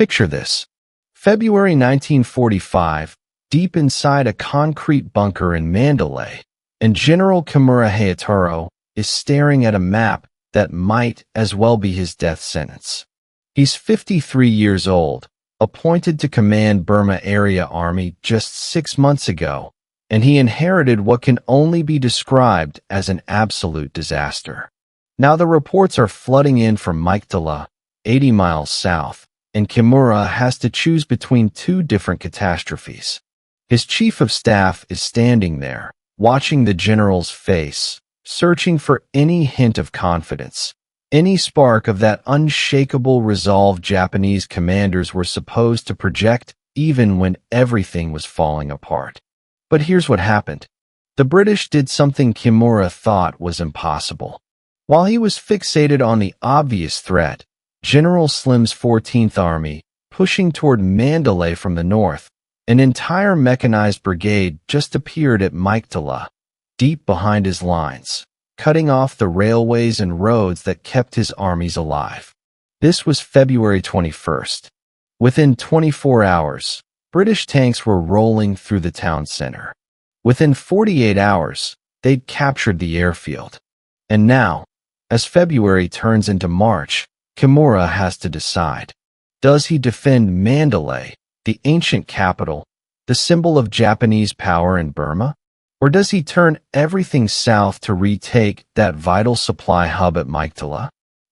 Picture this. February 1945, deep inside a concrete bunker in Mandalay, and General Kimura is staring at a map that might as well be his death sentence. He's 53 years old, appointed to command Burma Area Army just 6 months ago, and he inherited what can only be described as an absolute disaster. Now the reports are flooding in from Mandalay, 80 miles south, and Kimura has to choose between two different catastrophes. His chief of staff is standing there, watching the general's face, searching for any hint of confidence, any spark of that unshakable resolve Japanese commanders were supposed to project even when everything was falling apart. But here's what happened. The British did something Kimura thought was impossible. While he was fixated on the obvious threat, General Slim's 14th Army, pushing toward Mandalay from the north, an entire mechanized brigade just appeared at Mandalay, deep behind his lines, cutting off the railways and roads that kept his armies alive. This was February 21st. Within 24 hours, British tanks were rolling through the town center. Within 48 hours, they'd captured the airfield. And now, as February turns into March, Kimura has to decide. Does he defend Mandalay, the ancient capital, the symbol of Japanese power in Burma? Or does he turn everything south to retake that vital supply hub at Mandalay?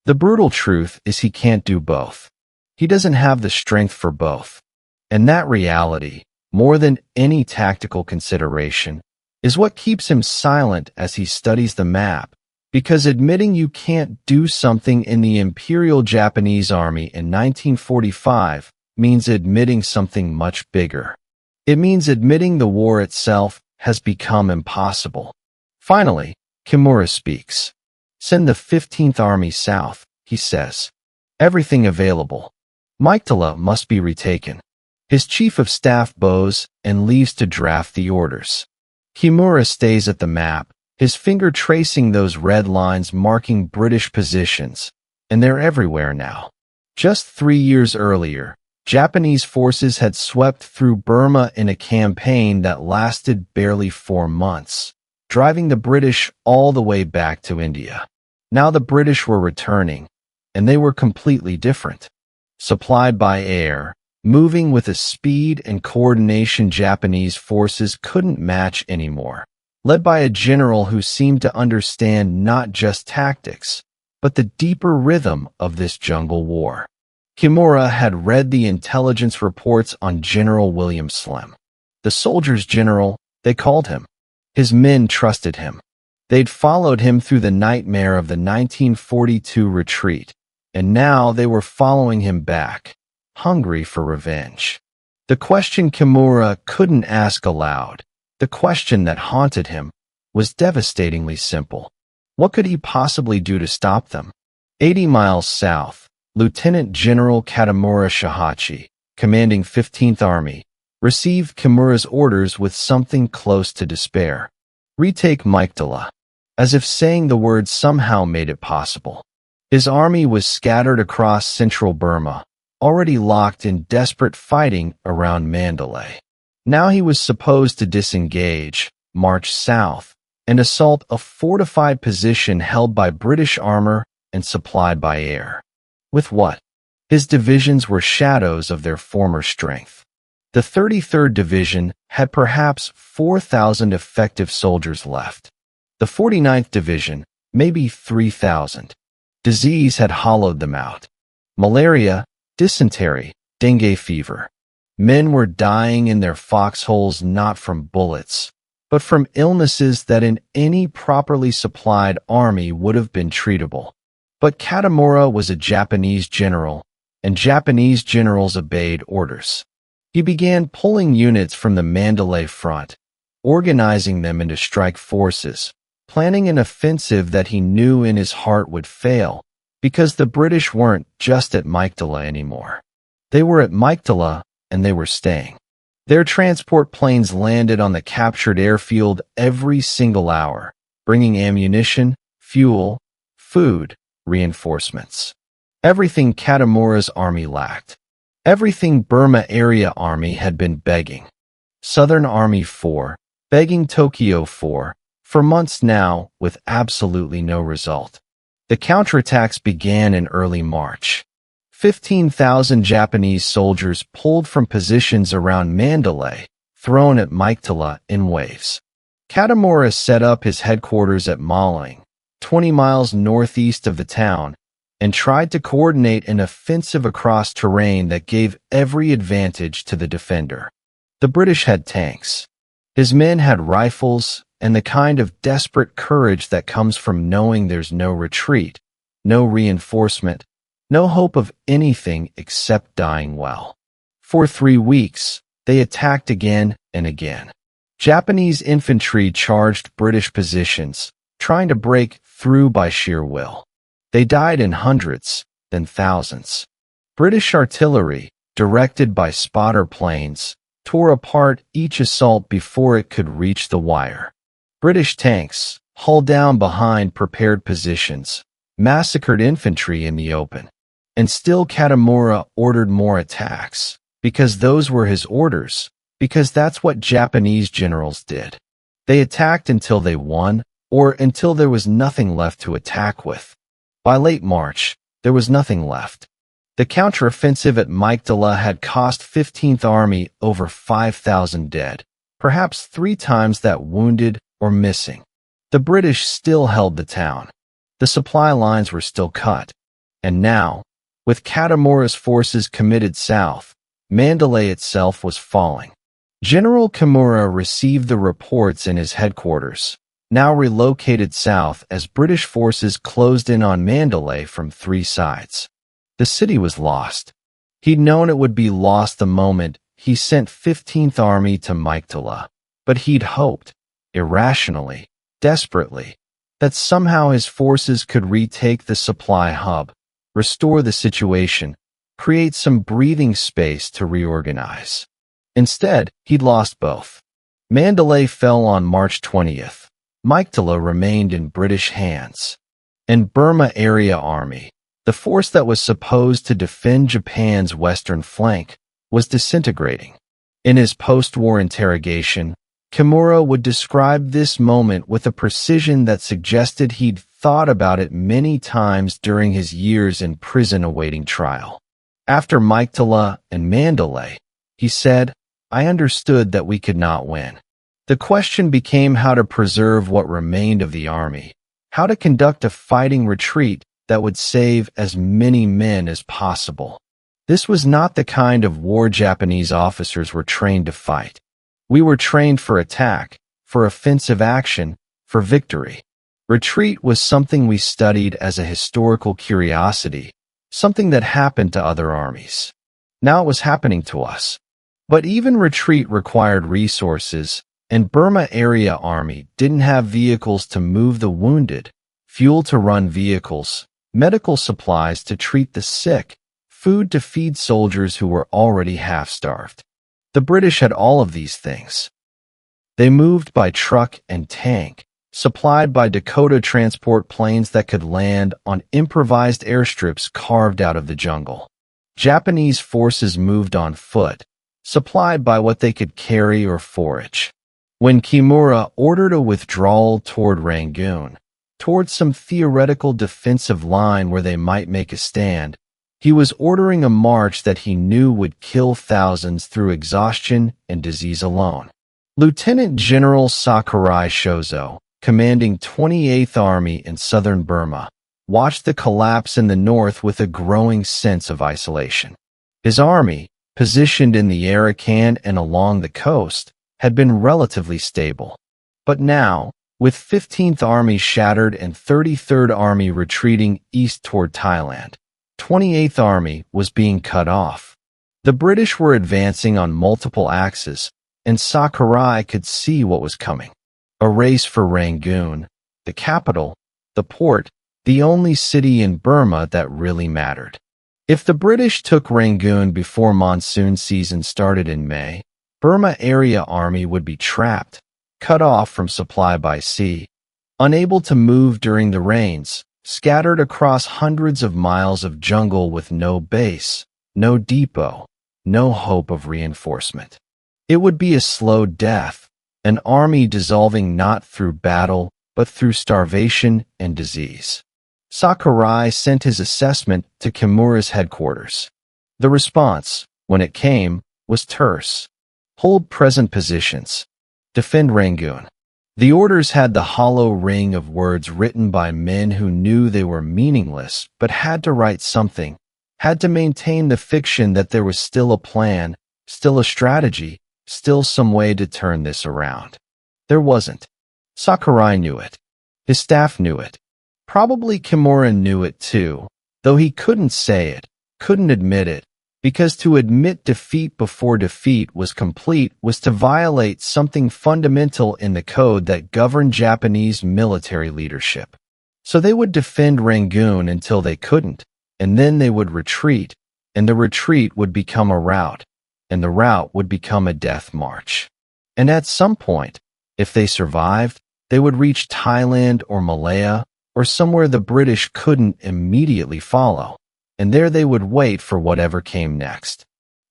The brutal truth is he can't do both. He doesn't have the strength for both. And that reality, more than any tactical consideration, is what keeps him silent as he studies the map, because admitting you can't do something in the Imperial Japanese Army in 1945 means admitting something much bigger. It means admitting the war itself has become impossible. Finally, Kimura speaks. Send the 15th Army south, he says. Everything available. Mandalay must be retaken. His chief of staff bows and leaves to draft the orders. Kimura stays at the map, his finger tracing those red lines marking British positions, and they're everywhere now. Just 3 years earlier, Japanese forces had swept through Burma in a campaign that lasted barely 4 months, driving the British all the way back to India. Now the British were returning, and they were completely different. Supplied by air, moving with a speed and coordination Japanese forces couldn't match anymore, led by a general who seemed to understand not just tactics, but the deeper rhythm of this jungle war. Kimura had read the intelligence reports on General William Slim. The soldiers' general, they called him. His men trusted him. They'd followed him through the nightmare of the 1942 retreat, and now they were following him back, hungry for revenge. The question Kimura couldn't ask aloud, the question that haunted him, was devastatingly simple. What could he possibly do to stop them? 80 miles south, Lieutenant General Katamura Shahachi, commanding 15th Army, received Kimura's orders with something close to despair. Retake Mandalay, as if saying the word somehow made it possible. His army was scattered across central Burma, already locked in desperate fighting around Mandalay. Now he was supposed to disengage, march south, and assault a fortified position held by British armor and supplied by air. With what? His divisions were shadows of their former strength. The 33rd Division had perhaps 4,000 effective soldiers left. The 49th Division, maybe 3,000. Disease had hollowed them out. Malaria, dysentery, dengue fever. Men were dying in their foxholes not from bullets, but from illnesses that in any properly supplied army would have been treatable. But Katamura was a Japanese general, and Japanese generals obeyed orders. He began pulling units from the Mandalay front, organizing them into strike forces, planning an offensive that he knew in his heart would fail, because the British weren't just at Mandalay anymore. They were at Mandalay, and they were staying. Their transport planes landed on the captured airfield every single hour, bringing ammunition, fuel, food, reinforcements. Everything Katamura's army lacked. Everything Burma Area Army had been begging. Southern Army 4, begging Tokyo 4, for months now with absolutely no result. The counterattacks began in early March. 15,000 Japanese soldiers pulled from positions around Mandalay, thrown at Meiktala in waves. Katamura set up his headquarters at Maling, 20 miles northeast of the town, and tried to coordinate an offensive across terrain that gave every advantage to the defender. The British had tanks. His men had rifles and the kind of desperate courage that comes from knowing there's no retreat, no reinforcement, no hope of anything except dying well. For 3 weeks, they attacked again and again. Japanese infantry charged British positions, trying to break through by sheer will. They died in hundreds, then thousands. British artillery, directed by spotter planes, tore apart each assault before it could reach the wire. British tanks, hull down behind prepared positions, massacred infantry in the open. And still Katamura ordered more attacks, because those were his orders, because that's what Japanese generals did. They attacked until they won, or until there was nothing left to attack with. By late March, there was nothing left. The counteroffensive at Meiktala had cost 15th Army over 5,000 dead, perhaps 3 times that wounded or missing. The British still held the town. The supply lines were still cut. And now, with Katamura's forces committed south, Mandalay itself was falling. General Kimura received the reports in his headquarters, now relocated south as British forces closed in on Mandalay from 3 sides. The city was lost. He'd known it would be lost the moment he sent 15th Army to Meiktala, but he'd hoped, irrationally, desperately, that somehow his forces could retake the supply hub, restore the situation, create some breathing space to reorganize. Instead, he'd lost both. Mandalay fell on March 20th. Meiktala remained in British hands. And Burma Area Army, the force that was supposed to defend Japan's western flank, was disintegrating. In his post-war interrogation, Kimura would describe this moment with a precision that suggested he'd thought about it many times during his years in prison awaiting trial. After Meiktala and Mandalay, he said, "I understood that we could not win. The question became how to preserve what remained of the army, how to conduct a fighting retreat that would save as many men as possible. This was not the kind of war Japanese officers were trained to fight. We were trained for attack, for offensive action, for victory. Retreat was something we studied as a historical curiosity, something that happened to other armies. Now it was happening to us. But even retreat required resources, and Burma Area Army didn't have vehicles to move the wounded, fuel to run vehicles, medical supplies to treat the sick, food to feed soldiers who were already half-starved. The British had all of these things. They moved by truck and tank, supplied by Dakota transport planes that could land on improvised airstrips carved out of the jungle. Japanese forces moved on foot, supplied by what they could carry or forage. When Kimura ordered a withdrawal toward Rangoon, toward some theoretical defensive line where they might make a stand, he was ordering a march that he knew would kill thousands through exhaustion and disease alone. Lieutenant General Sakurai Shozo, commanding 28th Army in southern Burma, watched the collapse in the north with a growing sense of isolation. His army, positioned in the Arakan and along the coast, had been relatively stable. But now, with 15th Army shattered and 33rd Army retreating east toward Thailand, 28th Army was being cut off. The British were advancing on multiple axes, and Sakurai could see what was coming. A race for Rangoon, the capital, the port, the only city in Burma that really mattered. If the British took Rangoon before monsoon season started in May, Burma Area Army would be trapped, cut off from supply by sea, unable to move during the rains, scattered across hundreds of miles of jungle with no base, no depot, no hope of reinforcement. It would be a slow death, an army dissolving not through battle, but through starvation and disease. Sakurai sent his assessment to Kimura's headquarters. The response, when it came, was terse. Hold present positions. Defend Rangoon. The orders had the hollow ring of words written by men who knew they were meaningless but had to write something, had to maintain the fiction that there was still a plan, still a strategy, still some way to turn this around. There wasn't. Sakurai knew it. His staff knew it. Probably Kimura knew it too, though he couldn't say it, couldn't admit it, because to admit defeat before defeat was complete was to violate something fundamental in the code that governed Japanese military leadership. So they would defend Rangoon until they couldn't, and then they would retreat, and the retreat would become a rout, and the rout would become a death march. And at some point, if they survived, they would reach Thailand or Malaya, or somewhere the British couldn't immediately follow, and there they would wait for whatever came next.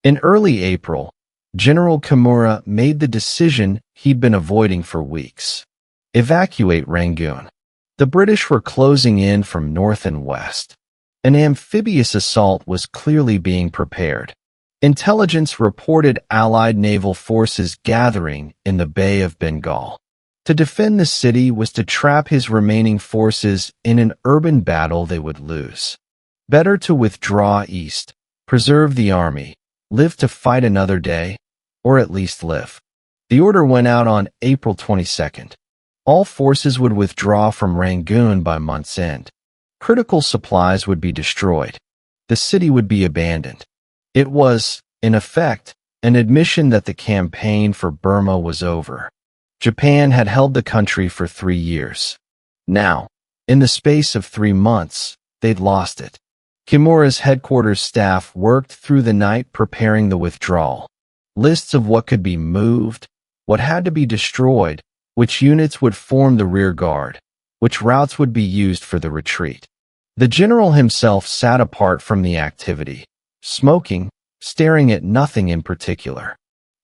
In early April, General Kimura made the decision he'd been avoiding for weeks. Evacuate Rangoon. The British were closing in from north and west. An amphibious assault was clearly being prepared. Intelligence reported Allied naval forces gathering in the Bay of Bengal. To defend the city was to trap his remaining forces in an urban battle they would lose. Better to withdraw east, preserve the army, live to fight another day, or at least live. The order went out on April 22nd. All forces would withdraw from Rangoon by month's end. Critical supplies would be destroyed. The city would be abandoned. It was, in effect, an admission that the campaign for Burma was over. Japan had held the country for 3 years. Now, in the space of 3 months, they'd lost it. Kimura's headquarters staff worked through the night preparing the withdrawal. Lists of what could be moved, what had to be destroyed, which units would form the rear guard, which routes would be used for the retreat. The general himself sat apart from the activity, smoking, staring at nothing in particular.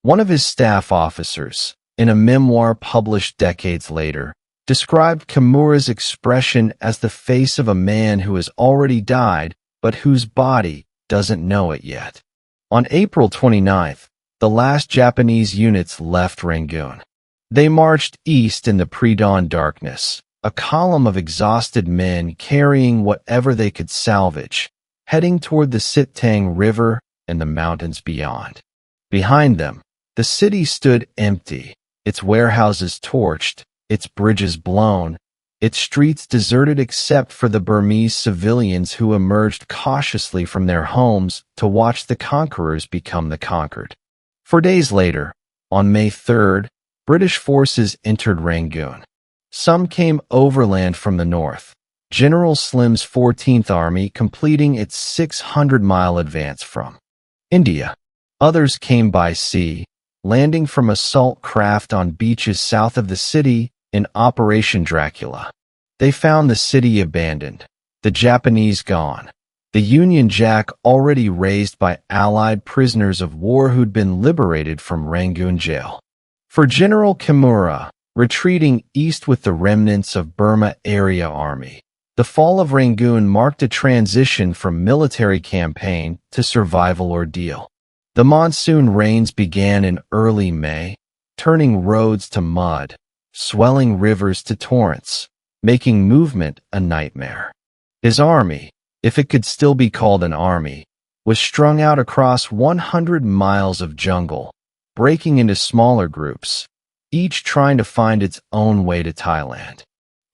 One of his staff officers, in a memoir published decades later, described Kimura's expression as the face of a man who has already died but whose body doesn't know it yet. On April 29th, the last Japanese units left Rangoon. They marched east in the pre-dawn darkness, a column of exhausted men carrying whatever they could salvage, heading toward the Sitang River and the mountains beyond. Behind them, the city stood empty, its warehouses torched, its bridges blown, its streets deserted except for the Burmese civilians who emerged cautiously from their homes to watch the conquerors become the conquered. 4 days later, on May 3rd, British forces entered Rangoon. Some came overland from the north, General Slim's 14th Army completing its 600-mile advance from India. Others came by sea, landing from assault craft on beaches south of the city in Operation Dracula. They found the city abandoned, the Japanese gone, the Union Jack already raised by Allied prisoners of war who'd been liberated from Rangoon jail. For General Kimura, retreating east with the remnants of Burma Area Army, the fall of Rangoon marked a transition from military campaign to survival ordeal. The monsoon rains began in early May, turning roads to mud, swelling rivers to torrents, making movement a nightmare. His army, if it could still be called an army, was strung out across 100 miles of jungle, breaking into smaller groups, each trying to find its own way to Thailand.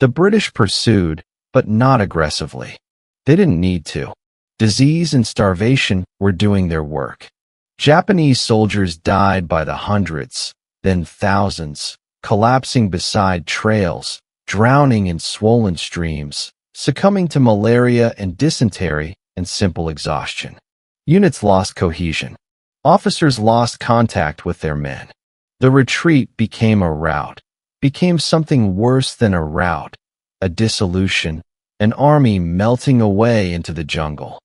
The British pursued, but not aggressively. They didn't need to. Disease and starvation were doing their work. Japanese soldiers died by the hundreds, then thousands, collapsing beside trails, drowning in swollen streams, succumbing to malaria and dysentery and simple exhaustion. Units lost cohesion. Officers lost contact with their men. The retreat became a rout, became something worse than a rout, a dissolution, an army melting away into the jungle.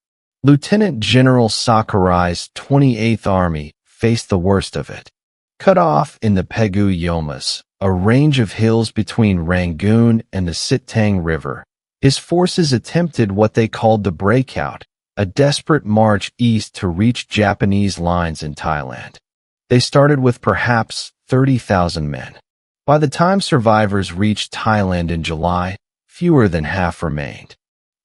Lieutenant General Sakurai's 28th Army faced the worst of it. Cut off in the Pegu Yomas, a range of hills between Rangoon and the Sitang River, his forces attempted what they called the breakout, a desperate march east to reach Japanese lines in Thailand. They started with perhaps 30,000 men. By the time survivors reached Thailand in July, fewer than half remained.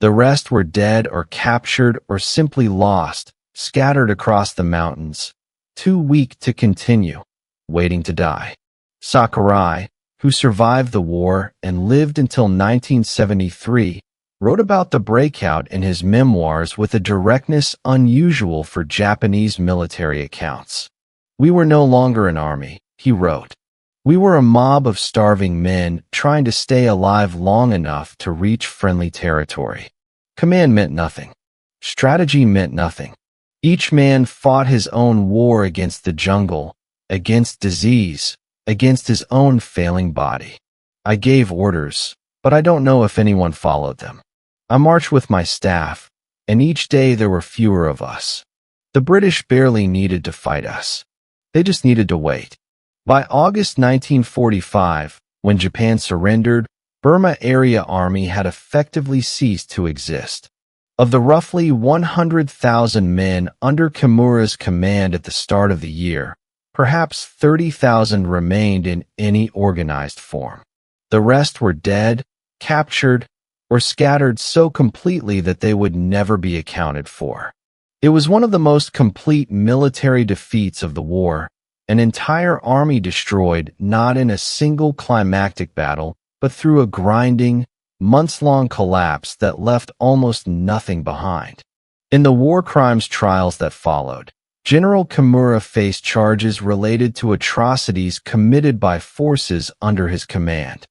The rest were dead or captured or simply lost, scattered across the mountains, too weak to continue, waiting to die. Sakurai, who survived the war and lived until 1973, wrote about the breakout in his memoirs with a directness unusual for Japanese military accounts. "We were no longer an army," he wrote. "We were a mob of starving men trying to stay alive long enough to reach friendly territory. Command meant nothing. Strategy meant nothing. Each man fought his own war against the jungle, against disease, against his own failing body. I gave orders, but I don't know if anyone followed them. I marched with my staff, and each day there were fewer of us. The British barely needed to fight us. They just needed to wait." By August 1945, when Japan surrendered, Burma Area Army had effectively ceased to exist. Of the roughly 100,000 men under Kimura's command at the start of the year, perhaps 30,000 remained in any organized form. The rest were dead, captured, or scattered so completely that they would never be accounted for. It was one of the most complete military defeats of the war, an entire army destroyed not in a single climactic battle, but through a grinding, months-long collapse that left almost nothing behind. In the war crimes trials that followed, General Kimura faced charges related to atrocities committed by forces under his command.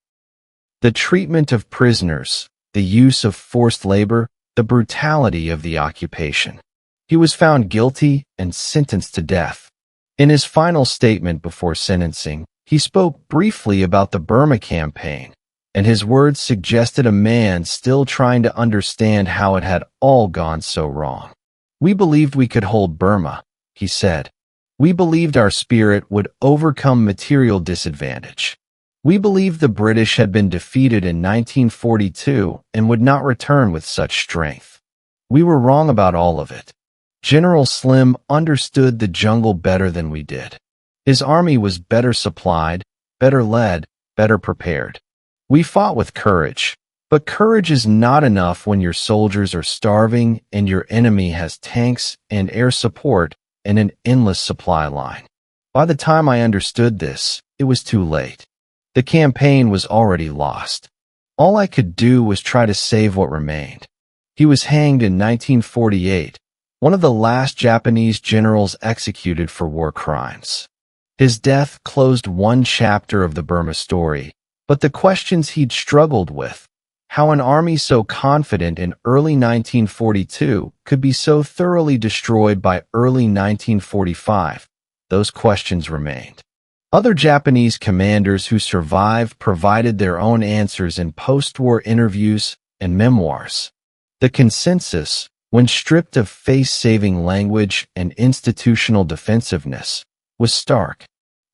The treatment of prisoners, the use of forced labor, the brutality of the occupation. He was found guilty and sentenced to death. In his final statement before sentencing, he spoke briefly about the Burma campaign, and his words suggested a man still trying to understand how it had all gone so wrong. "We believed we could hold Burma," he said. "We believed our spirit would overcome material disadvantage. We believed the British had been defeated in 1942 and would not return with such strength. We were wrong about all of it. General Slim understood the jungle better than we did. His army was better supplied, better led, better prepared. We fought with courage, but courage is not enough when your soldiers are starving and your enemy has tanks and air support and an endless supply line. By the time I understood this, it was too late. The campaign was already lost. All I could do was try to save what remained." He was hanged in 1948, one of the last Japanese generals executed for war crimes. His death closed one chapter of the Burma story, but the questions he'd struggled with, how an army so confident in early 1942 could be so thoroughly destroyed by early 1945, those questions remained. Other Japanese commanders who survived provided their own answers in post-war interviews and memoirs. The consensus, when stripped of face-saving language and institutional defensiveness, was stark.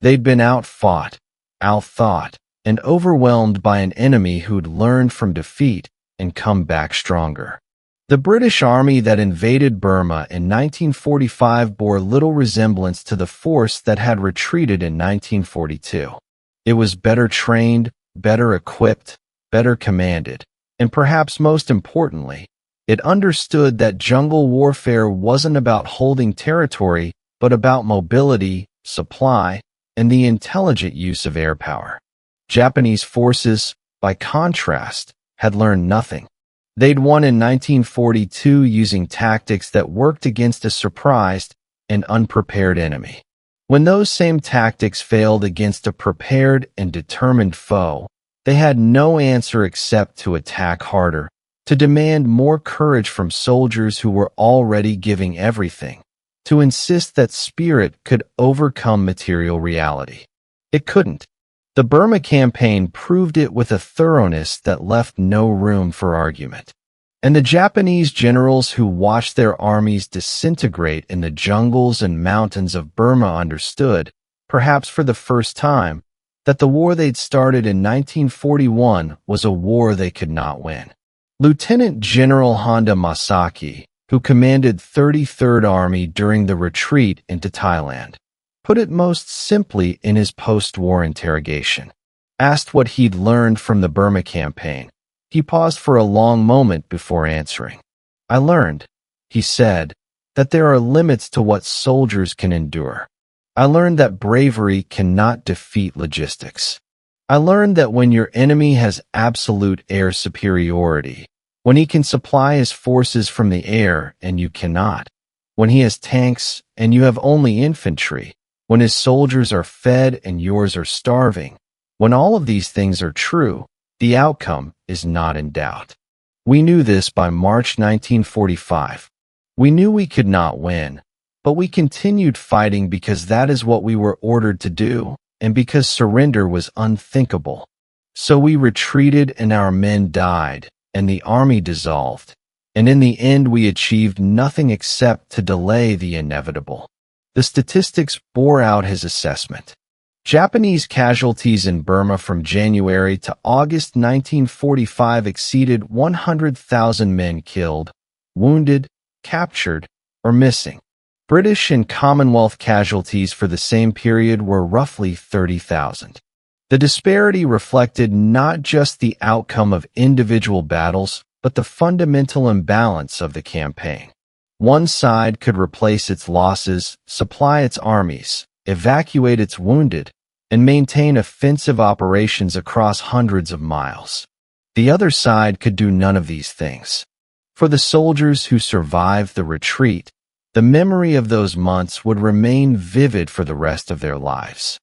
They'd been outfought, outthought, and overwhelmed by an enemy who'd learned from defeat and come back stronger. The British army that invaded Burma in 1945 bore little resemblance to the force that had retreated in 1942. It was better trained, better equipped, better commanded, and perhaps most importantly, it understood that jungle warfare wasn't about holding territory, but about mobility, supply, and the intelligent use of air power. Japanese forces, by contrast, had learned nothing. They'd won in 1942 using tactics that worked against a surprised and unprepared enemy. When those same tactics failed against a prepared and determined foe, they had no answer except to attack harder, to demand more courage from soldiers who were already giving everything, to insist that spirit could overcome material reality. It couldn't. The Burma campaign proved it with a thoroughness that left no room for argument. And the Japanese generals who watched their armies disintegrate in the jungles and mountains of Burma understood, perhaps for the first time, that the war they'd started in 1941 was a war they could not win. Lieutenant General Honda Masaki, who commanded 33rd Army during the retreat into Thailand, put it most simply in his post-war interrogation. Asked what he'd learned from the Burma campaign, he paused for a long moment before answering. "I learned," he said, "that there are limits to what soldiers can endure. I learned that bravery cannot defeat logistics. I learned that when your enemy has absolute air superiority, when he can supply his forces from the air and you cannot, when he has tanks and you have only infantry, when his soldiers are fed and yours are starving, when all of these things are true, the outcome is not in doubt." We knew this by March 1945. We knew we could not win, but we continued fighting because that is what we were ordered to do, and because surrender was unthinkable. So we retreated and our men died, and the army dissolved, and in the end we achieved nothing except to delay the inevitable. The statistics bore out his assessment. Japanese casualties in Burma from January to August 1945 exceeded 100,000 men killed, wounded, captured, or missing. British and Commonwealth casualties for the same period were roughly 30,000. The disparity reflected not just the outcome of individual battles, but the fundamental imbalance of the campaign. One side could replace its losses, supply its armies, evacuate its wounded, and maintain offensive operations across hundreds of miles. The other side could do none of these things. For the soldiers who survived the retreat, the memory of those months would remain vivid for the rest of their lives.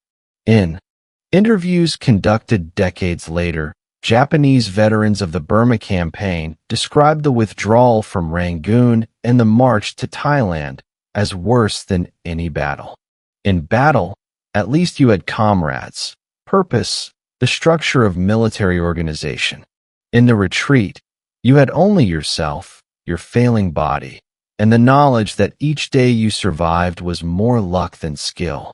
In interviews conducted decades later, Japanese veterans of the Burma campaign described the withdrawal from Rangoon and the march to Thailand as worse than any battle. In battle, at least you had comrades, purpose, the structure of military organization. In the retreat, you had only yourself, your failing body, and the knowledge that each day you survived was more luck than skill.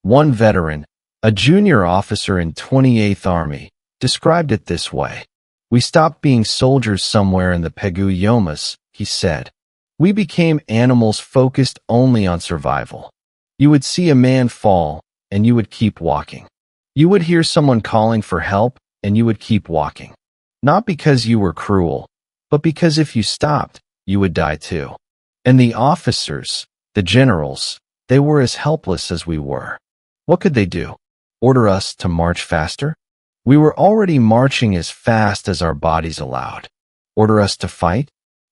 One veteran, a junior officer in 28th Army, described it this way. "We stopped being soldiers somewhere in the Pegu Yomas," he said. "We became animals focused only on survival. You would see a man fall, and you would keep walking. You would hear someone calling for help, and you would keep walking. Not because you were cruel, but because if you stopped, you would die too." And the officers, the generals, they were as helpless as we were. What could they do? Order us to march faster? We were already marching as fast as our bodies allowed. Order us to fight?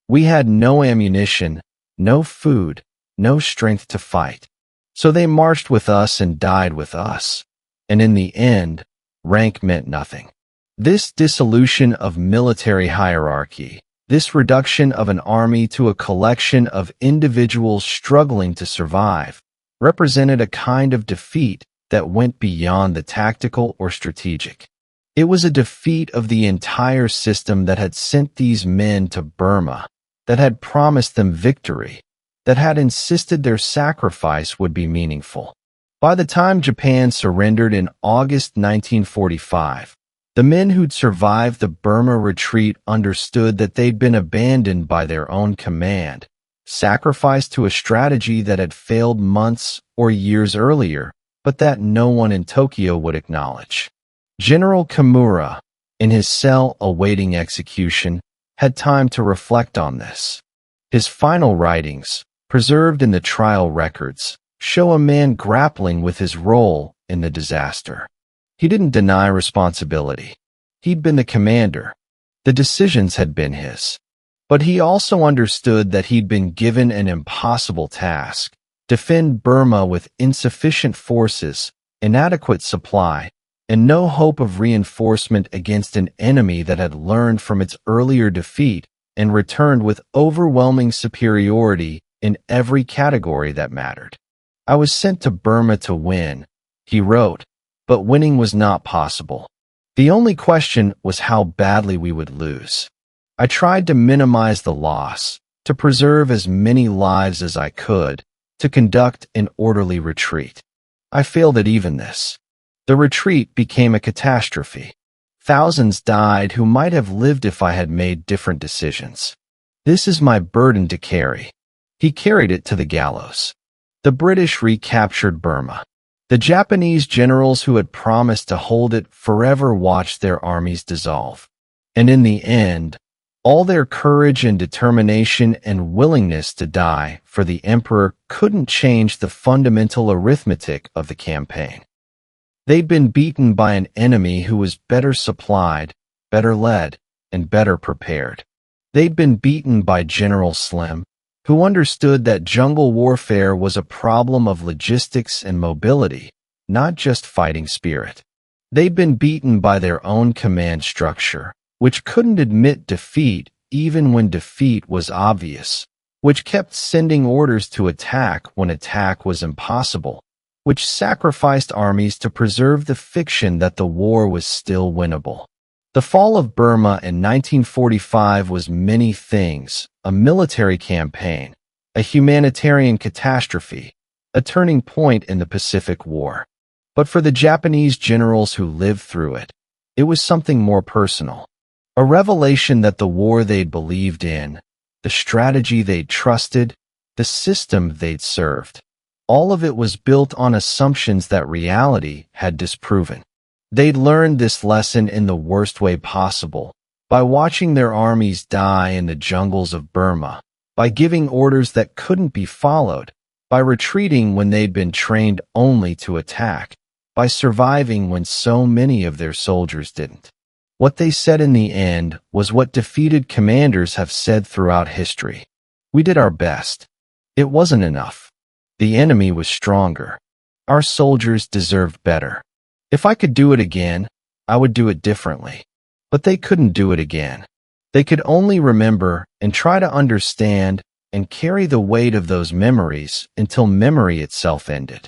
We had no ammunition, no food, no strength to fight. So they marched with us and died with us. And in the end, rank meant nothing. This dissolution of military hierarchy, this reduction of an army to a collection of individuals struggling to survive, represented a kind of defeat that went beyond the tactical or strategic. It was a defeat of the entire system that had sent these men to Burma, that had promised them victory, that had insisted their sacrifice would be meaningful. By the time Japan surrendered in August 1945, the men who'd survived the Burma retreat understood that they'd been abandoned by their own command, sacrificed to a strategy that had failed months or years earlier, but that no one in Tokyo would acknowledge. General Kimura, in his cell awaiting execution, had time to reflect on this. His final writings, preserved in the trial records, show a man grappling with his role in the disaster. He didn't deny responsibility. He'd been the commander. The decisions had been his. But he also understood that he'd been given an impossible task: defend Burma with insufficient forces, inadequate supply, and no hope of reinforcement against an enemy that had learned from its earlier defeat and returned with overwhelming superiority in every category that mattered. "I was sent to Burma to win," he wrote, "but winning was not possible. The only question was how badly we would lose. I tried to minimize the loss, to preserve as many lives as I could, to conduct an orderly retreat. I failed at even this. The retreat became a catastrophe. Thousands died who might have lived if I had made different decisions. This is my burden to carry. He carried it to the gallows. The British recaptured Burma. The Japanese generals who had promised to hold it forever watched their armies dissolve. And in the end, all their courage and determination and willingness to die for the emperor couldn't change the fundamental arithmetic of the campaign. They'd been beaten by an enemy who was better supplied, better led, and better prepared. They'd been beaten by General Slim, who understood that jungle warfare was a problem of logistics and mobility, not just fighting spirit. They'd been beaten by their own command structure, which couldn't admit defeat even when defeat was obvious, which kept sending orders to attack when attack was impossible, which sacrificed armies to preserve the fiction that the war was still winnable. The fall of Burma in 1945 was many things: a military campaign, a humanitarian catastrophe, a turning point in the Pacific War. But for the Japanese generals who lived through it, it was something more personal. A revelation that the war they'd believed in, the strategy they'd trusted, the system they'd served, all of it was built on assumptions that reality had disproven. They'd learned this lesson in the worst way possible, by watching their armies die in the jungles of Burma, by giving orders that couldn't be followed, by retreating when they'd been trained only to attack, by surviving when so many of their soldiers didn't. What they said in the end was what defeated commanders have said throughout history. We did our best. It wasn't enough. The enemy was stronger. Our soldiers deserved better. If I could do it again, I would do it differently. But they couldn't do it again. They could only remember and try to understand and carry the weight of those memories until memory itself ended.